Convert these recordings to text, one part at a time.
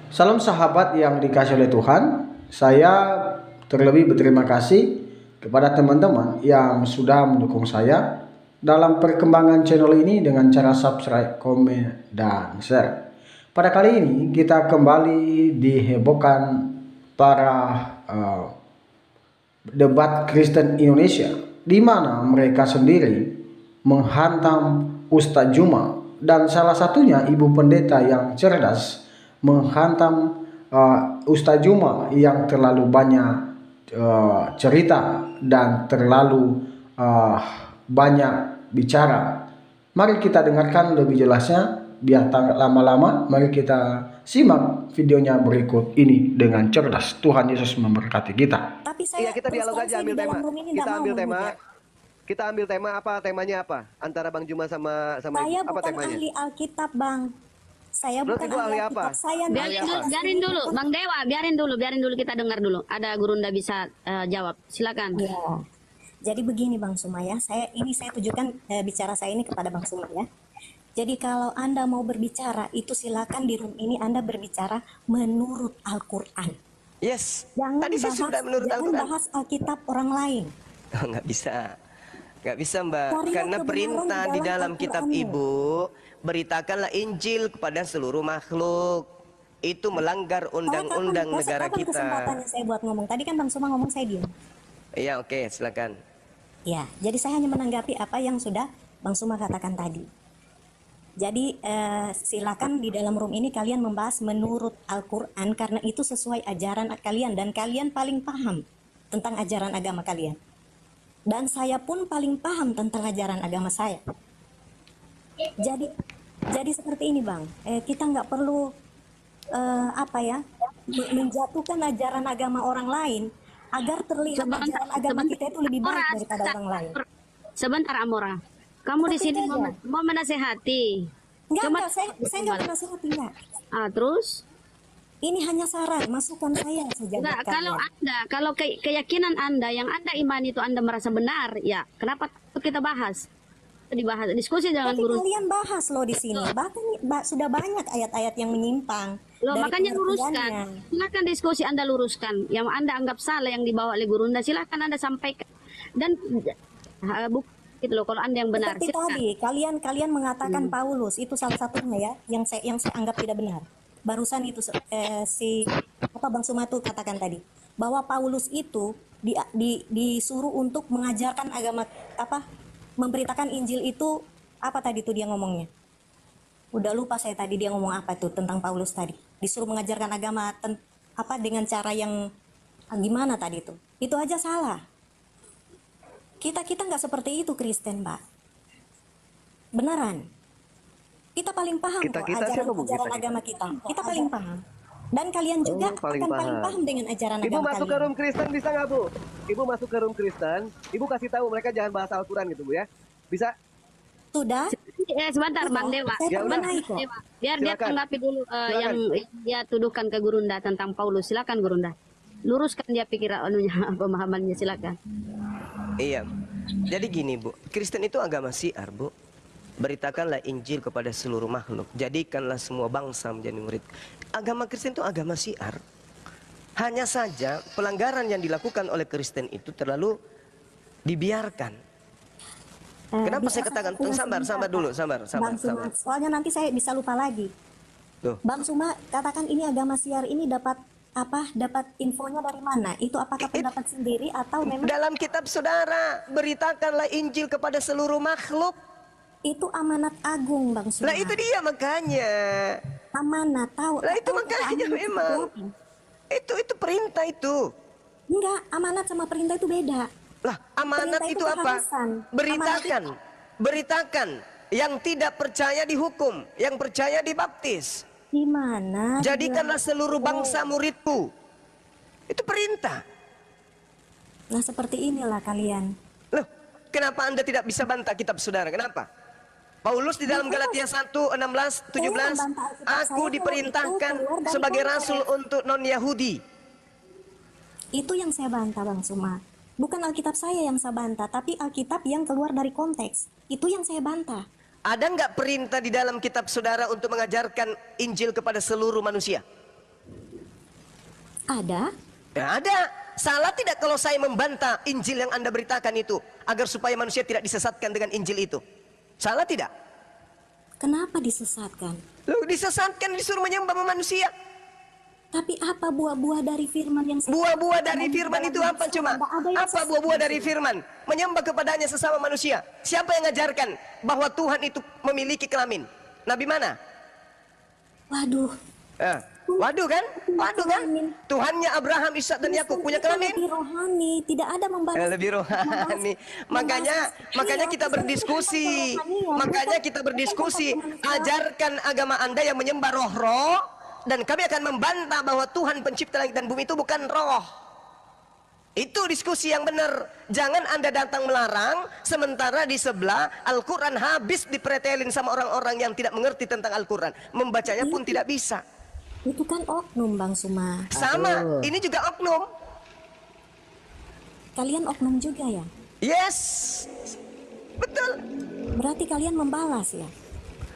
Salam sahabat yang dikasih oleh Tuhan. Saya terlebih berterima kasih kepada teman-teman yang sudah mendukung saya dalam perkembangan channel ini dengan cara subscribe, komen, dan share. Pada kali ini kita kembali dihebohkan para debat Kristen Indonesia, di mana mereka sendiri menghantam Ustadz Juma, dan salah satunya ibu pendeta yang cerdas menghantam Ustadz Juma yang terlalu banyak cerita dan terlalu banyak bicara. Mari kita dengarkan lebih jelasnya, biar tak lama-lama. Mari kita simak videonya berikut ini dengan cerdas. Tuhan Yesus memberkati kita. Tapi saya kita dialog aja, ambil tema. Kita ambil tema. Kita ambil tema apa? Temanya apa? Antara Bang Juma sama saya apa bukan temanya? ahli Alkitab, Bang. Saya Terus bukan Ibu ahli apa? Alkitab. Saya biarin dulu, Bang Dewa, biarin dulu kita dengar dulu. Ada Gurunda bisa jawab. Silakan. Ya. Jadi begini Bang Suma ya. Saya tujukan bicara saya ini kepada Bang Suma ya. Jadi kalau Anda mau berbicara, itu silakan di room ini Anda berbicara menurut Al-Qur'an. Yes. Jangan Tadi saya sudah menurut Al-Qur'an. bahas Alkitab orang lain. Oh, nggak bisa. Nggak bisa, Mbak. Carilah Karena kebenaran perintah di dalam kitab Al-Qur'anmu. Ibu, beritakanlah Injil kepada seluruh makhluk. Itu melanggar undang-undang negara kapan kita. Kesempatannya saya buat ngomong. Tadi kan Bang Suma ngomong, saya diam. Iya, oke, silakan. Ya, jadi saya hanya menanggapi apa yang sudah Bang Suma katakan tadi. Jadi silakan di dalam room ini kalian membahas menurut Al-Qur'an, karena itu sesuai ajaran kalian dan kalian paling paham tentang ajaran agama kalian. Dan saya pun paling paham tentang ajaran agama saya. Jadi seperti ini Bang, kita nggak perlu menjatuhkan ajaran agama orang lain agar terlihat ajaran agama kita itu lebih baik daripada orang lain. Sebentar Amora, kamu di sini mau menasehati? Enggak, saya nggak menasehati, enggak. Terus? Ini hanya saran, masukan saya saja. Enggak, kalau keyakinan Anda yang Anda imani itu Anda merasa benar, ya kenapa kita bahas? Dibahas, diskusi jangan Tapi guru. Kalian bahas loh di sini. Bahkan sudah banyak ayat-ayat yang menyimpang. Loh, makanya luruskan. Silakan diskusi Anda luruskan. Yang Anda anggap salah yang dibawa oleh Gurunda, silakan Anda sampaikan. Dan gitu loh, kalau Anda yang benar. Seperti tadi, kalian mengatakan Paulus itu salah satunya ya, yang saya anggap tidak benar. Barusan itu Bang Sumatu katakan tadi, bahwa Paulus itu disuruh untuk mengajarkan agama memberitakan Injil itu apa tadi tuh dia ngomongnya? Udah lupa saya tadi dia ngomong apa tuh tentang Paulus tadi. Disuruh mengajarkan agama dengan cara yang gimana tadi tuh. Itu aja salah. Kita nggak seperti itu Kristen, Mbak. Beneran. Kita paling paham kok ajaran agama kita. Kita paling paham. Dan kalian juga paling paham dengan ajaran agama kalian. Ibu masuk ke room Kristen bisa nggak, Bu? Ibu masuk ke room Kristen, Ibu kasih tahu mereka jangan bahas Al-Quran gitu, Bu ya? Bisa? Sudah? Sebentar Bang Dewa. Biar dia tanggapi dulu yang dia tuduhkan ke Gurunda tentang Paulus. Silakan Gurunda. Luruskan dia pikiran pemahamannya, silakan. Iya. Jadi gini, Bu. Kristen itu agama syiar, Bu. Beritakanlah Injil kepada seluruh makhluk. Jadikanlah semua bangsa menjadi murid. Agama Kristen itu agama syiar. Hanya saja pelanggaran yang dilakukan oleh Kristen itu terlalu dibiarkan. Kenapa saya katakan sabar dulu. Soalnya nanti saya bisa lupa lagi. Tuh. Bang Suma katakan ini agama syiar ini dapat infonya dari mana? Itu apakah pendapat sendiri atau memang dalam kitab saudara? Beritakanlah Injil kepada seluruh makhluk. Itu amanat agung Bang Suma. Lah itu dia makanya. Amanat tahu. Lah itu makanya memang. Itu perintah itu. Enggak, amanat sama perintah itu beda. Lah amanat itu apa? Beritakan. Yang tidak percaya dihukum, yang percaya dibaptis. Gimana? Jadikanlah seluruh bangsa muridku. Itu perintah. Nah seperti inilah kalian. Loh, kenapa Anda tidak bisa bantah kitab saudara? Kenapa? Paulus di dalam Galatia 1:16, 17, aku diperintahkan sebagai rasul untuk non-Yahudi. Itu yang saya bantah Bang Suma. Bukan Alkitab saya yang saya bantah, tapi Alkitab yang keluar dari konteks. Itu yang saya bantah. Ada nggak perintah di dalam kitab saudara untuk mengajarkan Injil kepada seluruh manusia? Ada? Ya, ada. Salah tidak kalau saya membantah Injil yang Anda beritakan itu agar supaya manusia tidak disesatkan dengan Injil itu? Salah tidak? Kenapa disesatkan? Loh, disesatkan disuruh menyembah manusia. Tapi apa buah-buah dari firman yang Buah-buah dari firman itu apa cuma? Apa buah-buah dari firman? Menyembah kepadanya sesama manusia. Siapa yang ngajarkan bahwa Tuhan itu memiliki kelamin? Nabi mana? Waduh. Waduh kan? Waduh kan? Tuhannya Abraham, Ishak dan Yakub punya kelamin? Lebih rohani, tidak ada membahas. Lebih rohani. Makanya kita berdiskusi. Makanya kita berdiskusi. Ajarkan agama Anda yang menyembah roh-roh, dan kami akan membantah bahwa Tuhan pencipta langit dan bumi itu bukan roh. Itu diskusi yang benar. Jangan Anda datang melarang, sementara di sebelah Al-Quran habis dipretelin sama orang-orang yang tidak mengerti tentang Al-Quran. Membacanya pun tidak bisa. Itu kan oknum, Bang Suma. Sama, ini juga oknum. Kalian oknum juga ya? Yes, betul. Berarti kalian membalas ya?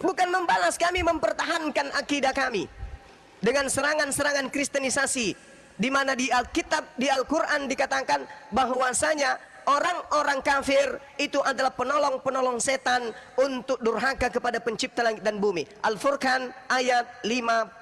Bukan membalas, kami mempertahankan akidah kami dengan serangan-serangan kristenisasi, di mana di Alkitab, di Al-Quran dikatakan bahwasanya orang-orang kafir itu adalah penolong-penolong setan untuk durhaka kepada pencipta langit dan bumi. Al-Furqan ayat 55.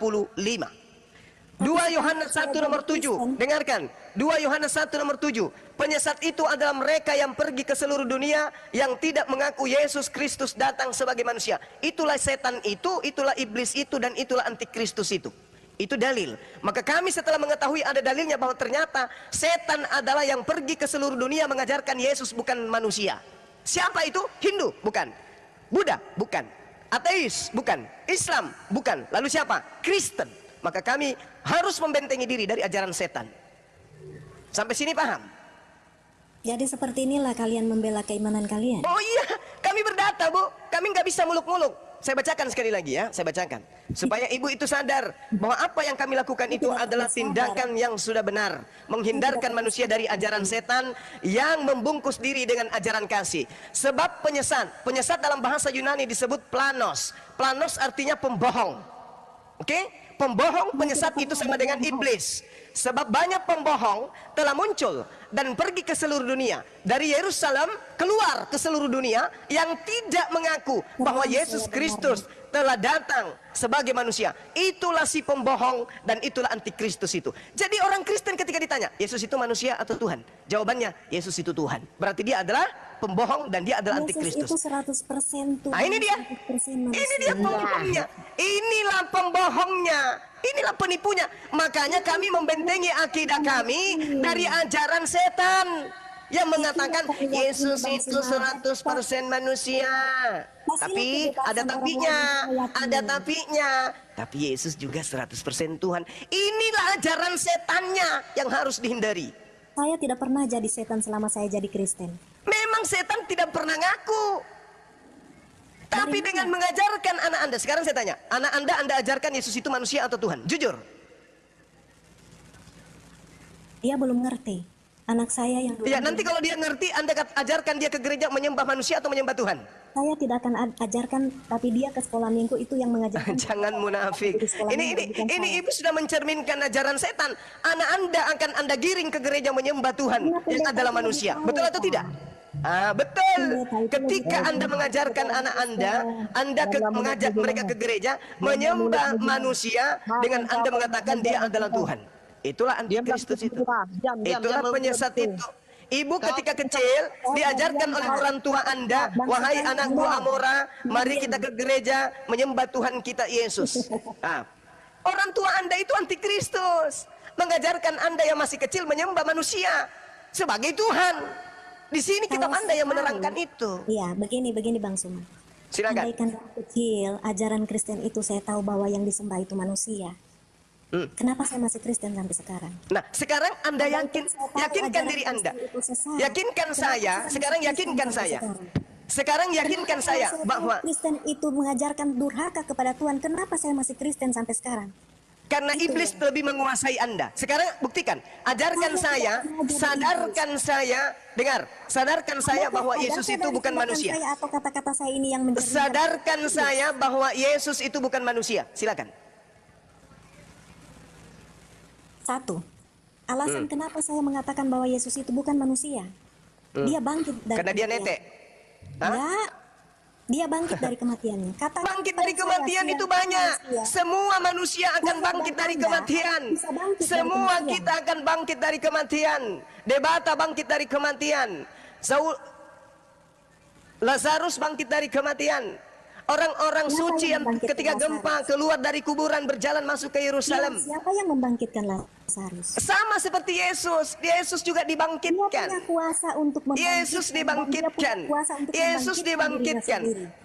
2 Yohanes 1 nomor 7. Dengarkan. 2 Yohanes 1 nomor 7. Penyesat itu adalah mereka yang pergi ke seluruh dunia yang tidak mengaku Yesus Kristus datang sebagai manusia. Itulah setan itu, itulah iblis itu, dan itulah antikristus itu. Itu dalil. Maka kami setelah mengetahui ada dalilnya bahwa ternyata setan adalah yang pergi ke seluruh dunia mengajarkan Yesus bukan manusia. Siapa itu? Hindu? Bukan. Buddha? Bukan. Ateis? Bukan. Islam? Bukan. Lalu siapa? Kristen. Maka kami harus membentengi diri dari ajaran setan. Sampai sini paham? Jadi seperti inilah kalian membela keimanan kalian. Oh iya, kami berdata, Bu. Kami nggak bisa muluk-muluk. Saya bacakan sekali lagi ya, saya bacakan. Supaya ibu itu sadar bahwa apa yang kami lakukan itu adalah tindakan yang sudah benar. Menghindarkan manusia dari ajaran setan yang membungkus diri dengan ajaran kasih. Sebab penyesat dalam bahasa Yunani disebut planos. Planos artinya pembohong. Oke? Pembohong, penyesat itu sama dengan iblis. Sebab banyak pembohong telah muncul dan pergi ke seluruh dunia. Dari Yerusalem keluar ke seluruh dunia yang tidak mengaku bahwa Yesus Kristus telah datang sebagai manusia. Itulah si pembohong dan itulah antikristus itu. Jadi orang Kristen ketika ditanya, Yesus itu manusia atau Tuhan? Jawabannya, Yesus itu Tuhan. Berarti dia adalah pembohong dan dia adalah antikristus. Yesus itu 100% Tuhan. Nah ini dia. 100% Ini dia pembohongnya. Inilah pembohongnya. Inilah penipunya. Makanya kami membentengi akidah kami dari ajaran setan yang mengatakan Yesus itu 100% manusia. Tapi ada tapinya, ada tapinya. Tapi Yesus juga 100% Tuhan. Inilah ajaran setannya yang harus dihindari. Saya tidak pernah jadi setan selama saya jadi Kristen. Memang setan tidak pernah ngaku. Tapi dengan mengajarkan anak Anda, sekarang saya tanya, anak Anda ajarkan Yesus itu manusia atau Tuhan? Jujur. Dia belum ngerti. Anak saya yang Ya, nanti kalau dia ngerti, Anda ajarkan dia ke gereja menyembah manusia atau menyembah Tuhan? saya tidak akan ajarkan, tapi dia ke sekolah minggu itu yang mengajarkan. Jangan munafik. Ini ibu sudah mencerminkan ajaran setan. Anak Anda akan Anda giring ke gereja menyembah Tuhan yang adalah manusia. Betul atau tidak? Betul. Ketika Anda mengajarkan anak Anda mengajak mereka ke gereja menyembah manusia dengan Anda mengatakan dia adalah Tuhan. Itulah antikristus itu. Itulah penyesat itu. Ibu ketika kecil diajarkan oleh orang tua Anda, wahai anakku Amora, mari kita ke gereja menyembah Tuhan kita Yesus. Orang tua Anda itu antikristus, mengajarkan Anda yang masih kecil menyembah manusia sebagai Tuhan. Di sini kitab Anda yang menerangkan itu. Iya, begini Bang Suma. Silakan. Andaikan dari kecil ajaran Kristen itu saya tahu bahwa yang disembah itu manusia. Kenapa saya masih Kristen sampai sekarang? Nah, sekarang Anda yakinkan diri Anda. Yakinkan saya, sekarang yakinkan saya. Sekarang yakinkan saya bahwa Kristen itu mengajarkan durhaka kepada Tuhan. Kenapa saya masih Kristen sampai sekarang? karena iblis lebih menguasai Anda. Sekarang buktikan, ajarkan saya, sadarkan saya, dengar, sadarkan saya bahwa Yesus itu bukan manusia. Atau kata-kata saya ini yang sadarkan saya bahwa Yesus itu bukan manusia. Silakan. Satu, alasan kenapa saya mengatakan bahwa Yesus itu bukan manusia. Dia bangkit dari Karena dia kematian. netek. Hah? Enggak. Dia bangkit dari kematiannya. Katakan Bangkit kepada dari saya, kematian siapa itu banyak. manusia? Semua manusia akan Saya bangkit dan dari Anda kematian. bisa bangkit dari Semua kematian. kita akan bangkit dari kematian. Debata bangkit dari kematian. Lazarus bangkit dari kematian. Orang-orang Siapa suci yang yang membangkitkan ketika gempa Lazarus? keluar dari kuburan berjalan masuk ke Yerusalem. Siapa yang membangkitkan Lazarus? Sama seperti Yesus. Yesus juga Dia dibangkitkan. punya kuasa untuk membangkitkan. Yesus dan dia dibangkitkan. punya kuasa untuk Yesus membangkitkan dibangkitkan. dirinya sendiri.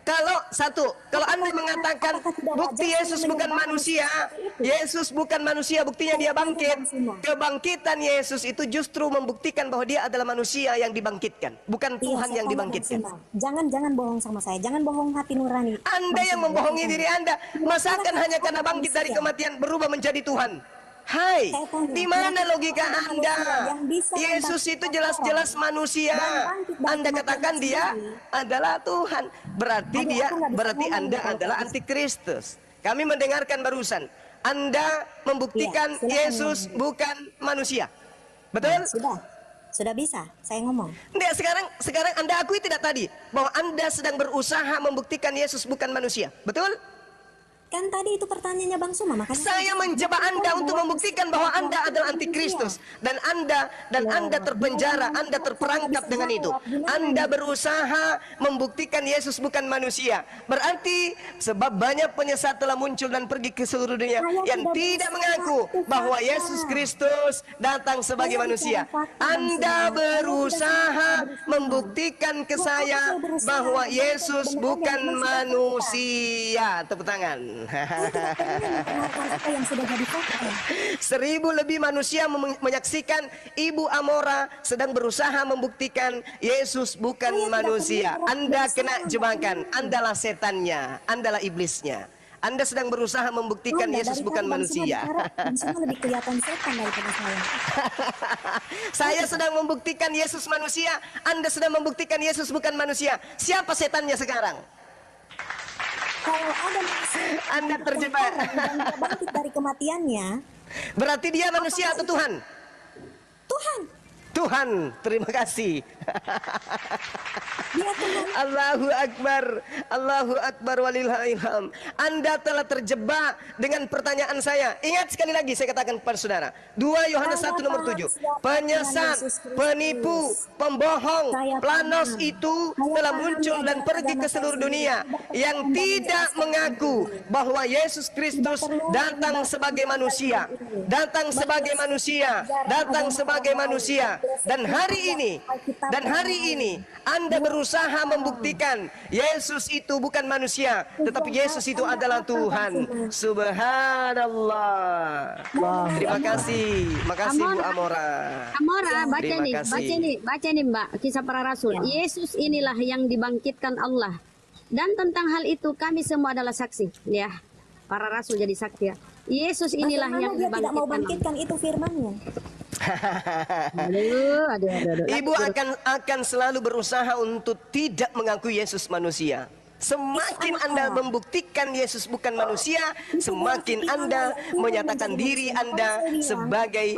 Kalau Anda mengatakan apakah tidak bukti wajar Yesus saya bukan menyembah manusia, seperti itu? Yesus bukan manusia, buktinya dia bangkit. Semua. Kebangkitan Yesus itu justru membuktikan bahwa dia adalah manusia yang dibangkitkan, bukan Iya, Tuhan saya yang tanya dibangkitkan. Bang Simon. Jangan bohong sama saya. Jangan bohong hati nurani. Anda Bang yang Simon, membohongi saya diri tanya. Anda, masakan Apakah hanya karena ada bangkit dari manusia? kematian berubah menjadi Tuhan? Hai, Saya tanya, di mana apakah logika ada Anda? manusia yang bisa Yesus itu membangkitkan jelas-jelas orang manusia. dan bangkit dari Anda kematian katakan dia sendiri? adalah Tuhan. Berarti Aduh, dia aku nggak bisa berarti ngomong Anda kalau adalah kayak gitu. antikristus. Kami mendengarkan barusan. Anda membuktikan Iya, silakan Yesus ngomong. bukan manusia. Betul? Sudah bisa. Saya ngomong. Tidak, sekarang Anda akui tidak tadi bahwa Anda sedang berusaha membuktikan Yesus bukan manusia. Betul? Kan tadi itu pertanyaannya Bang Suma, makanya Saya mencoba Anda untuk membuktikan bahwa Anda adalah antikristus dan Anda terpenjara, Anda terperangkap dengan itu. Anda berusaha membuktikan Yesus bukan manusia. Berarti sebab banyak penyesat telah muncul dan pergi ke seluruh dunia yang tidak mengaku bahwa Yesus Kristus datang sebagai manusia. Anda berusaha membuktikan ke saya bahwa Yesus bukan manusia. Tepuk tangan. saya tidak pernah membenarkan apa yang sudah jadi fakta. 1000 lebih manusia menyaksikan Ibu Amora sedang berusaha membuktikan Yesus bukan Saya tidak manusia. pernah Anda berusaha kena jebakan, membuktikan. Andalah setannya, Andalah iblisnya. Anda sedang berusaha membuktikan Anda, Yesus dari bukan tadi Bang Suma manusia. bicara, Bang Suma lebih kelihatan setan daripada saya. Saya sedang membuktikan Yesus manusia, Anda sedang membuktikan Yesus bukan manusia. Siapa setannya sekarang? Kalau ada manusia Anda terjebak. dan dia bangkit dari kematiannya, Berarti dia manusia atau Tuhan? Tuhan, Tuhan, terima kasih. dia Tuhan. Allahu Akbar walillahilham. Anda telah terjebak dengan pertanyaan saya. Ingat sekali lagi saya katakan kepada saudara, 2 Yohanes 1 nomor 7. Penyesat, penipu, pembohong, planos itu telah muncul dan pergi ke seluruh dunia yang tidak mengaku bahwa Yesus Kristus datang sebagai manusia. Datang sebagai manusia, datang sebagai manusia. Dan hari ini Anda berusaha membuktikan Yesus itu bukan manusia, tetapi Yesus itu adalah Tuhan. Subhanallah. Terima kasih. Makasih Bu Amora. Amora, baca Terima nih, kasih. baca nih Mbak, Kisah Para Rasul. Yesus inilah yang dibangkitkan Allah. Dan tentang hal itu kami semua adalah saksi, ya. Para rasul jadi saksi ya. Yesus inilah Bagaimana yang dia tidak mau dibangkitkan. bangkitkan itu firmannya. Aduh. Ibu akan selalu berusaha untuk tidak mengakui Yesus manusia. Semakin Anda membuktikan Yesus bukan manusia, semakin Anda menyatakan diri Anda sebagai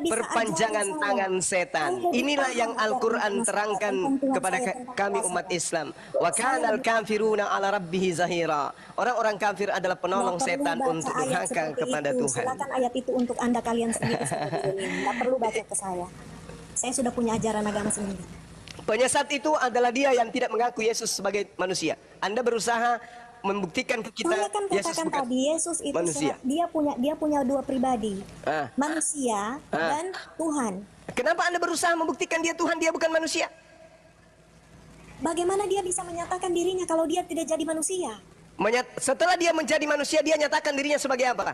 perpanjangan tangan setan. Inilah yang Al-Quran terangkan kepada kami umat Islam. Wa kanal kafiruna ala rabbihi zahira. Orang-orang kafir adalah penolong setan untuk durhaka kepada Tuhan. Silakan ayat itu untuk Anda kalian sendiri. Tidak perlu baca ke saya. Saya sudah punya ajaran agama sendiri. Penyesat itu adalah dia yang tidak mengaku Yesus sebagai manusia. Anda berusaha membuktikan ke kita Saya kan Yesus katakan bukan tadi Yesus itu manusia. dia punya 2 pribadi. Manusia dan Tuhan. Kenapa Anda berusaha membuktikan dia Tuhan, dia bukan manusia? Bagaimana dia bisa menyatakan dirinya kalau dia tidak jadi manusia? Setelah dia menjadi manusia, dia nyatakan dirinya sebagai apa?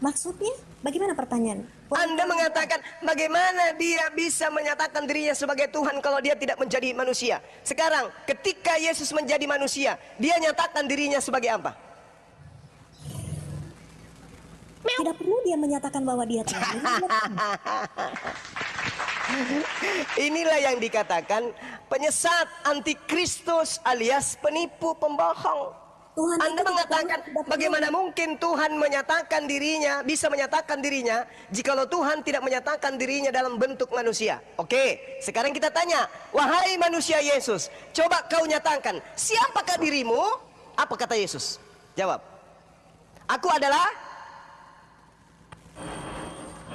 Maksudnya? Bagaimana pertanyaan? Anda mengatakan bagaimana dia bisa menyatakan dirinya sebagai Tuhan kalau dia tidak menjadi manusia. Sekarang ketika Yesus menjadi manusia, dia nyatakan dirinya sebagai apa? Tidak perlu dia menyatakan bahwa dia Tuhan. Inilah yang dikatakan penyesat, antikristus alias penipu, pembohong. Tuhan Anda itu tidak mengatakan, perlu- bagaimana mungkin Tuhan menyatakan dirinya, bisa menyatakan dirinya, jikalau Tuhan tidak menyatakan dirinya dalam bentuk manusia. Oke, sekarang kita tanya, wahai manusia Yesus, coba kau nyatakan, siapakah dirimu? Apa kata Yesus? Jawab. Aku adalah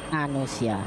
manusia.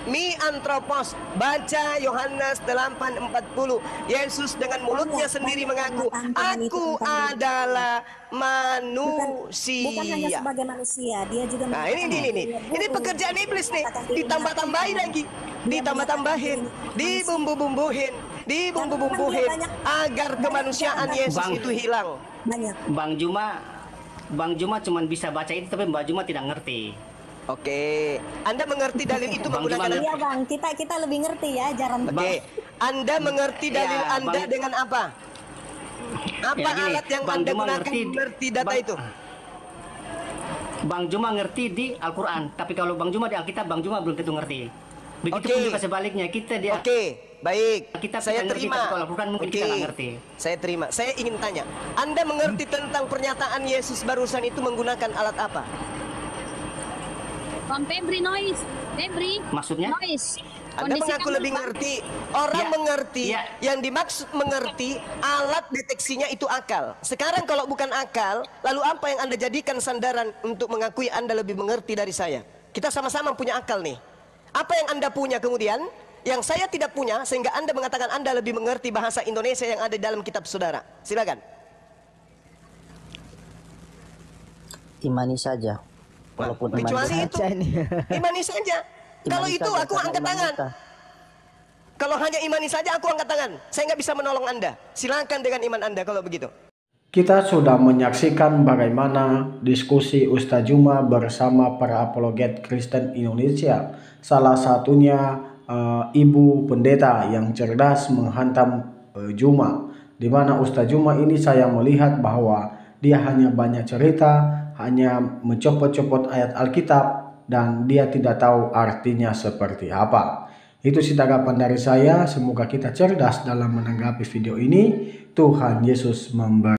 Mi antropos. Baca Yohanes 8:40. Yesus dengan mulutnya sendiri mengaku, aku adalah manusia. Bukan hanya sebagai manusia, dia juga Nah mengatakan ini dia guru. pekerjaan iblis nih. Mengatakan dirinya Ditambah-tambahin Tuhan. lagi, Dia ditambah-tambahin, mengatakan dirinya dibumbu-bumbuhin, dibumbu-bumbuhin agar kemanusiaan Yesus Bang. itu hilang. Banyak. Bang Juma cuman bisa baca itu, tapi Mbak Juma tidak ngerti. Oke, Anda mengerti dalil itu Bang menggunakan Juma, Iya bang, kita lebih ngerti ya ajaran. Oke, Anda mengerti dalil Ya, Anda Bang. dengan apa? Apa Ya, gini, alat yang Bang Anda Juma gunakan mengerti data Bang- itu? Bang Juma ngerti di Al-Quran, tapi kalau Bang Juma di Alkitab, Bang Juma belum tentu ngerti. Begitu Oke. pun juga sebaliknya, kita dia Oke, baik. Kita Saya ngerti, terima. tapi kalau Al-Quran mungkin kita nggak ngerti. Saya terima. Saya ingin tanya, Anda mengerti tentang pernyataan Yesus barusan itu menggunakan alat apa? Bang Febri noise. Febri. Maksudnya? Noise. Anda Kondisi mengaku kamu lebih lupa. ngerti. Orang Ya, mengerti, ya. yang dimaksud mengerti, alat deteksinya itu akal. Sekarang kalau bukan akal, lalu apa yang Anda jadikan sandaran untuk mengakui Anda lebih mengerti dari saya? Kita sama-sama punya akal nih. Apa yang Anda punya kemudian, yang saya tidak punya, sehingga Anda mengatakan Anda lebih mengerti bahasa Indonesia yang ada di dalam kitab saudara. Silakan. Imani saja. Walaupun Kecuali itu, imani saja. Kalau itu aku angkat tangan. Kalau hanya imani saja aku angkat tangan. Saya nggak bisa menolong Anda. Silakan dengan iman Anda kalau begitu. Kita sudah menyaksikan bagaimana diskusi Ustadz Juma bersama para apologet Kristen Indonesia. Salah satunya Ibu Pendeta yang cerdas menghantam Juma. Di mana Ustadz Juma ini saya melihat bahwa dia hanya banyak cerita, hanya mencopot-copot ayat Alkitab, dan dia tidak tahu artinya seperti apa. Itu sih tanggapan dari saya. Semoga kita cerdas dalam menanggapi video ini. Tuhan Yesus memberkati.